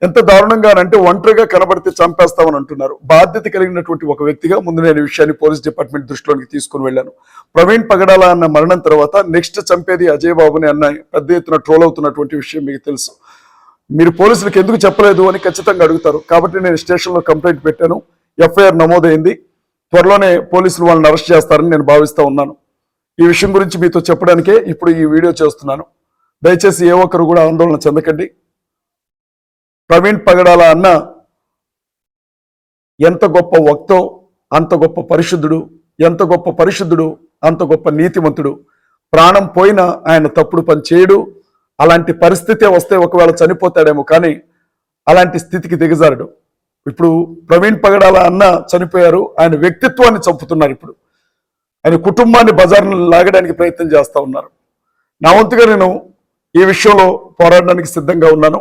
ఎంత దారుణంగా అంటే ఒంటరిగా కనబడితే చంపేస్తామని అంటున్నారు. బాధ్యత కలిగినటువంటి ఒక వ్యక్తిగా ముందు నేను ఈ విషయాన్ని పోలీస్ డిపార్ట్మెంట్ దృష్టిలోకి తీసుకుని వెళ్ళాను. ప్రవీణ్ పగడాల అన్న మరణం తర్వాత నెక్స్ట్ చంపేది అజయ్ బాబుని అన్న పెద్ద ఎత్తున ట్రోల్ అవుతున్నటువంటి విషయం మీకు తెలుసు. మీరు పోలీసులకు ఎందుకు చెప్పలేదు అని ఖచ్చితంగా అడుగుతారు. కాబట్టి నేను స్టేషన్లో కంప్లైంట్ పెట్టాను. ఎఫ్ఐఆర్ నమోదైంది. త్వరలోనే పోలీసులు వాళ్ళని అరెస్ట్ చేస్తారని నేను భావిస్తూ ఉన్నాను. ఈ విషయం గురించి మీతో చెప్పడానికే ఇప్పుడు ఈ వీడియో చేస్తున్నాను. దయచేసి ఏ ఒక్కరు కూడా ఆందోళన చెందకండి. ప్రవీణ్ పగడాల అన్న ఎంత గొప్ప వక్తో అంత గొప్ప పరిశుద్ధుడు, ఎంత గొప్ప పరిశుద్ధుడు అంత గొప్ప నీతిమంతుడు. ప్రాణం పోయినా ఆయన తప్పుడు పని చేయడు. అలాంటి పరిస్థితే వస్తే ఒకవేళ చనిపోతాడేమో, కానీ అలాంటి స్థితికి దిగజారడు. ఇప్పుడు ప్రవీణ్ పగడాల అన్న చనిపోయారు, ఆయన వ్యక్తిత్వాన్ని చంపుతున్నారు. ఇప్పుడు ఆయన కుటుంబాన్ని బజార్ను లాగడానికి ప్రయత్నం చేస్తూ ఉన్నారు. నా వంతుగా నేను ఈ విషయంలో పోరాడడానికి సిద్ధంగా ఉన్నాను.